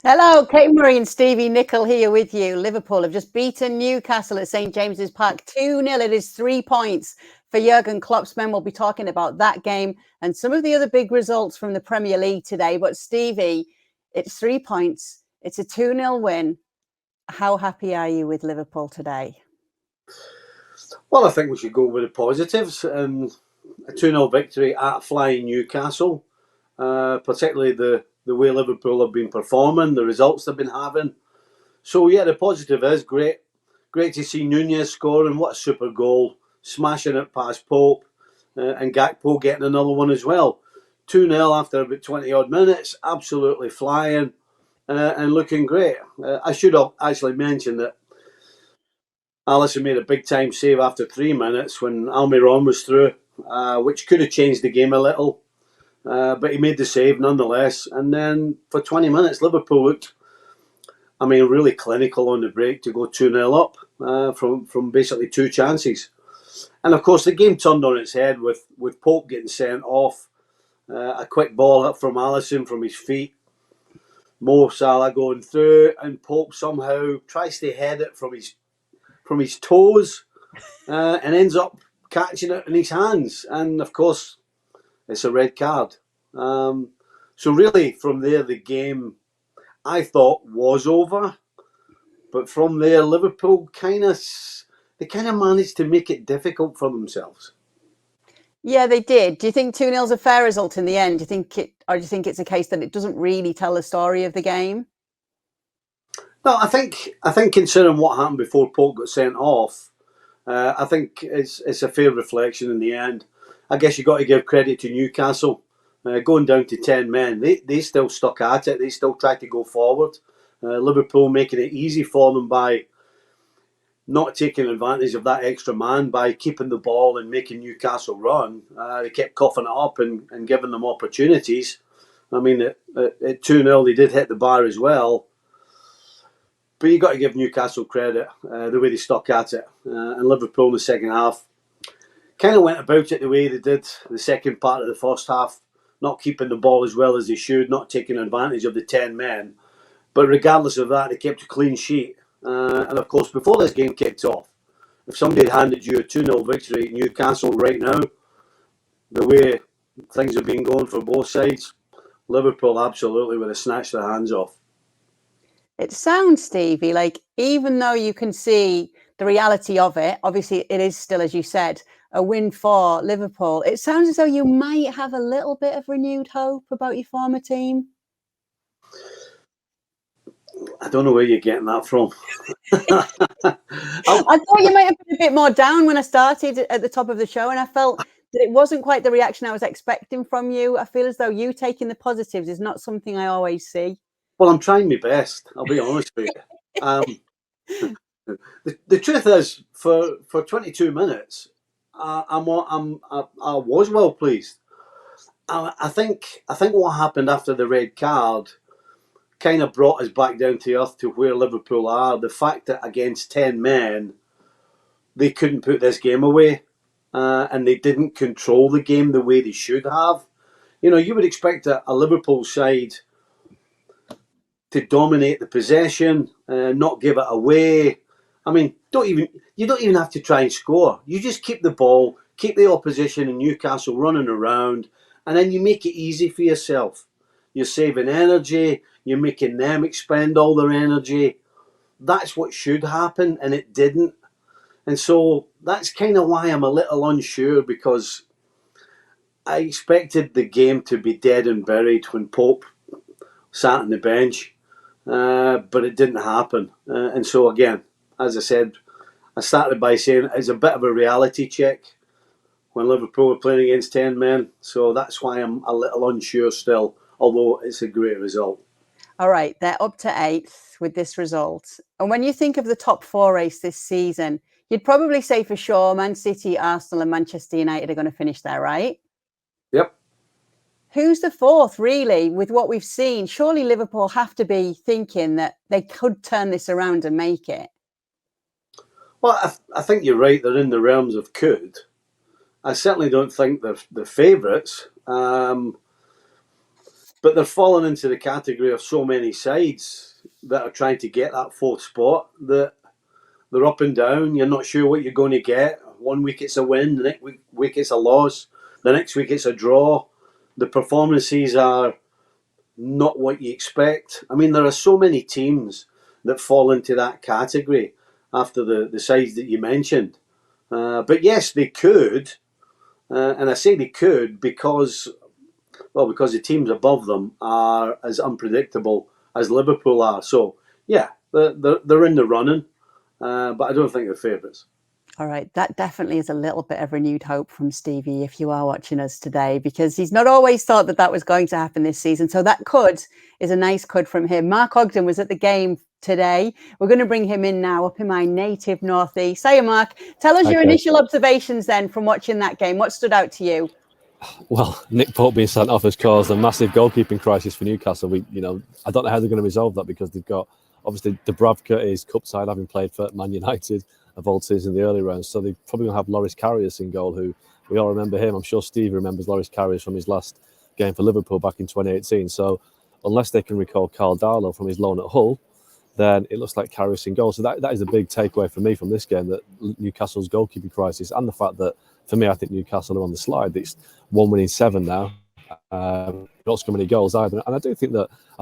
Hello, Kate Murray and Stevie Nicol here with you. Liverpool have just beaten Newcastle at St James's Park 2-0. It is 3 points for Jurgen Klopp's men. We'll be talking about that game and some of the other big results from the Premier League today. But Stevie, it's 3 points. It's a 2-0 win. How happy are you with Liverpool today? Well, I think we should go with the positives. A 2-0 victory at flying Newcastle, particularly the way Liverpool have been performing, the results they've been having. So, yeah, the positive is great. Great to see Nunez scoring. What a super goal. Smashing it past Pope and Gakpo getting another one as well. 2-0 after about 20 odd minutes. Absolutely flying and looking great. I should have actually mentioned that Alisson made a big time save after 3 minutes when Almiron was through, which could have changed the game a little. But he made the save nonetheless. And then for 20 minutes, Liverpool looked, really clinical on the break to go 2-0 up from basically two chances. And of course, the game turned on its head with Pope getting sent off. A quick ball up from Alisson from his feet. Mo Salah going through, and Pope somehow tries to head it from his toes and ends up catching it in his hands. And of course, it's a red card. So really, from there, the game I thought was over. But from there, Liverpool kind of managed to make it difficult for themselves. Yeah, they did. Do you think 2-0 is a fair result in the end? Do you think it's a case that it doesn't really tell the story of the game? No, I think considering what happened before Pope got sent off, I think it's a fair reflection in the end. I guess you got to give credit to Newcastle. Going down to 10 men, they still stuck at it. They still tried to go forward. Liverpool making it easy for them by not taking advantage of that extra man, by keeping the ball and making Newcastle run. They kept coughing it up and giving them opportunities. At 2-0, they did hit the bar as well. But you got to give Newcastle credit, the way they stuck at it. And Liverpool in the second half kind of went about it the way they did the second part of the first half, not keeping the ball as well as they should, not taking advantage of the 10 men. But regardless of that, they kept a clean sheet. And of course, before this game kicked off, if somebody had handed you a 2-0 victory at Newcastle right now, the way things have been going for both sides, Liverpool absolutely would have snatched their hands off. It sounds, Stevie, like even though you can see the reality of it, obviously it is still, as you said, a win for Liverpool. It sounds as though you might have a little bit of renewed hope about your former team. I don't know where you're getting that from. I thought you might have been a bit more down when I started at the top of the show, and I felt that it wasn't quite the reaction I was expecting from you. I feel as though you taking the positives is not something I always see. Well, I'm trying my best. I'll be honest with you. The truth is, for 22 minutes, I was well pleased. I think what happened after the red card kind of brought us back down to earth to where Liverpool are. The fact that against 10 men, they couldn't put this game away, and they didn't control the game the way they should have. You would expect a Liverpool side to dominate the possession, not give it away. You don't even have to try and score. You just keep the ball, keep the opposition and Newcastle running around, and then you make it easy for yourself. You're saving energy. You're making them expend all their energy. That's what should happen, and it didn't. And so that's kind of why I'm a little unsure, because I expected the game to be dead and buried when Pope sat on the bench. But it didn't happen. And so, again, as I said, I started by saying it's a bit of a reality check when Liverpool are playing against 10 men. So that's why I'm a little unsure still, although it's a great result. All right, they're up to 8th with this result. And when you think of the top 4 race this season, you'd probably say for sure Man City, Arsenal and Manchester United are going to finish there, right? Yep. Who's the 4th, really, with what we've seen? Surely Liverpool have to be thinking that they could turn this around and make it. Well, I think you're right. They're in the realms of could. I certainly don't think they're the favourites. but they're falling into the category of so many sides that are trying to get that fourth spot that they're up and down. You're not sure what you're going to get. One week it's a win, the next week it's a loss, the next week it's a draw. The performances are not what you expect. I mean, there are so many teams that fall into that category after the sides that you mentioned. But yes, they could, and I say they could because the teams above them are as unpredictable as Liverpool are. So yeah, they're in the running, but I don't think they're favourites. All right, that definitely is a little bit of renewed hope from Stevie if you are watching us today, because he's not always thought that was going to happen this season. So that could is a nice could from him. Mark Ogden was at the game today. We're going to bring him in now up in my native northeast. Hiya, Mark. Tell us your initial observations then from watching that game. What stood out to you? Well, Nick Pope being sent off has caused a massive goalkeeping crisis for Newcastle. I don't know how they're going to resolve that, because they've got, obviously, Dubravka is cup side, having played for Man United of old season in the early rounds. So they're probably going to have Loris Karius in goal, who we all remember him. I'm sure Steve remembers Loris Karius from his last game for Liverpool back in 2018. So unless they can recall Carl Darlow from his loan at Hull, then it looks like Karius in goal. So that is a big takeaway for me from this game, that Newcastle's goalkeeping crisis, and the fact that, for me, I think Newcastle are on the slide. It's 1 winning 7 now. Not so many goals either. And I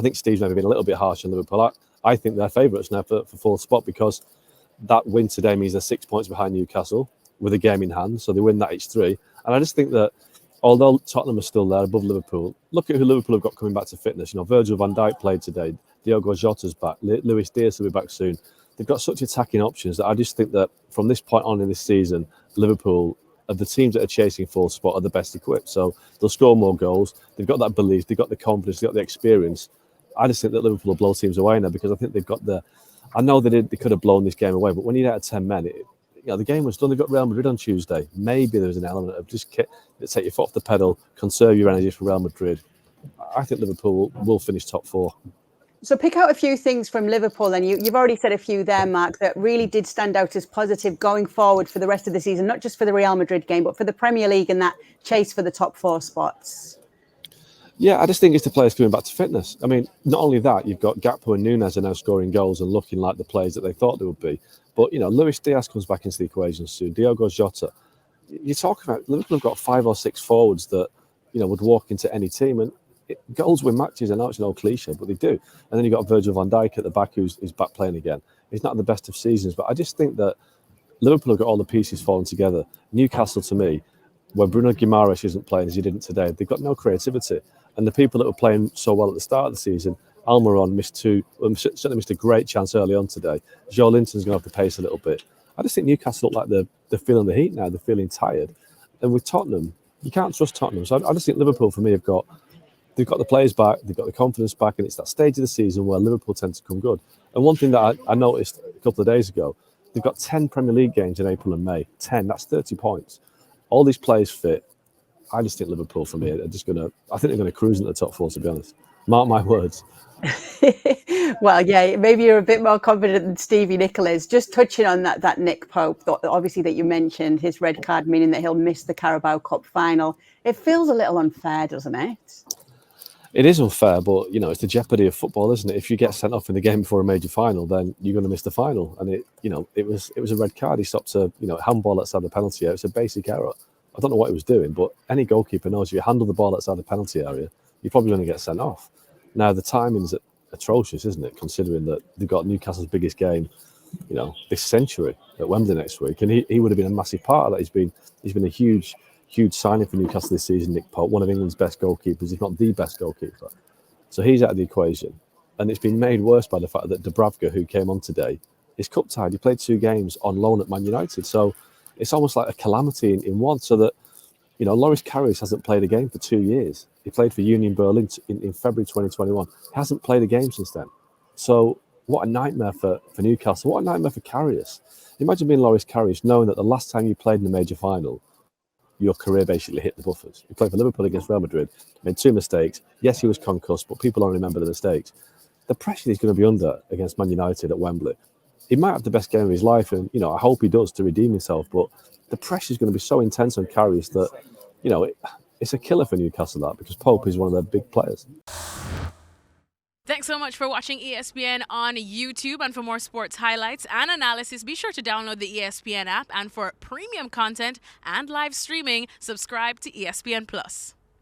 think Steve's maybe been a little bit harsh on Liverpool. I think they're favourites now for fourth spot, because that win today means they're 6 points behind Newcastle with a game in hand. So they win that, it's 3. And I just think that although Tottenham are still there above Liverpool, look at who Liverpool have got coming back to fitness. Virgil van Dijk played today. Diogo Jota's back. Luis Diaz will be back soon. They've got such attacking options that I just think that from this point on in this season, Liverpool, of the teams that are chasing fourth spot, are the best equipped. So they'll score more goals. They've got that belief. They've got the confidence. They've got the experience. I just think that Liverpool will blow teams away now, because I think they've got the... I know they could have blown this game away, but when you're out of 10 men, the game was done. They've got Real Madrid on Tuesday. Maybe there was an element of just take your foot off the pedal, conserve your energy for Real Madrid. I think Liverpool will finish top 4. So pick out a few things from Liverpool, and you've already said a few there, Mark, that really did stand out as positive going forward for the rest of the season, not just for the Real Madrid game, but for the Premier League and that chase for the top 4 spots. Yeah, I just think it's the players coming back to fitness. I mean, not only that, you've got Gakpo and Núñez are now scoring goals and looking like the players that they thought they would be. But, Luis Diaz comes back into the equation soon. Diogo Jota. You're talking about Liverpool have got 5 or 6 forwards that, would walk into any team. And goals win matches. I know it's an old cliche, but they do. And then you've got Virgil van Dijk at the back, who's back playing again. He's not the best of seasons, but I just think that Liverpool have got all the pieces falling together. Newcastle, to me, when Bruno Guimaraes isn't playing as he didn't today, they've got no creativity. And the people that were playing so well at the start of the season, Almiron certainly missed a great chance early on today. Joe Linton's going to have the pace a little bit. I just think Newcastle look like they're feeling the heat now. They're feeling tired. And with Tottenham, you can't trust Tottenham. So I just think Liverpool, for me, they've got the players back, they've got the confidence back, and it's that stage of the season where Liverpool tend to come good. And one thing that I noticed a couple of days ago, they've got 10 Premier League games in April and May. 10, that's 30 points. All these players fit. I just think Liverpool, for me, I think they're going to cruise into the top 4, to be honest. Mark my words. Well, yeah, maybe you're a bit more confident than Stevie Nicol is. Just touching on that Nick Pope, obviously, that you mentioned, his red card meaning that he'll miss the Carabao Cup final. It feels a little unfair, doesn't it? It is unfair, but, it's the jeopardy of football, isn't it? If you get sent off in the game before a major final, then you're going to miss the final. And it was a red card. He stopped a handball outside the penalty area. It's a basic error. I don't know what he was doing, but any goalkeeper knows if you handle the ball outside the penalty area, you're probably going to get sent off. Now, the timing's atrocious, isn't it? Considering that they've got Newcastle's biggest game, this century at Wembley next week. And he would have been a massive part of that. He's been a huge signing for Newcastle this season, Nick Pope, one of England's best goalkeepers, if not the best goalkeeper. So he's out of the equation. And it's been made worse by the fact that Dubravka, who came on today, is cup tied. He played 2 games on loan at Man United. So it's almost like a calamity in one, so that, Loris Karius hasn't played a game for 2 years. He played for Union Berlin in February 2021. He hasn't played a game since then. So what a nightmare for Newcastle. What a nightmare for Karius. Imagine being Loris Karius, knowing that the last time you played in a major final, your career basically hit the buffers. He played for Liverpool against Real Madrid, made 2 mistakes. Yes, he was concussed, but people don't remember the mistakes. The pressure he's going to be under against Man United at Wembley, he might have the best game of his life, and I hope he does to redeem himself. But the pressure is going to be so intense on Karius that it's a killer for Newcastle, that, because Pope is one of their big players. Thanks so much for watching ESPN on YouTube. And for more sports highlights and analysis, be sure to download the ESPN app. And for premium content and live streaming, subscribe to ESPN Plus.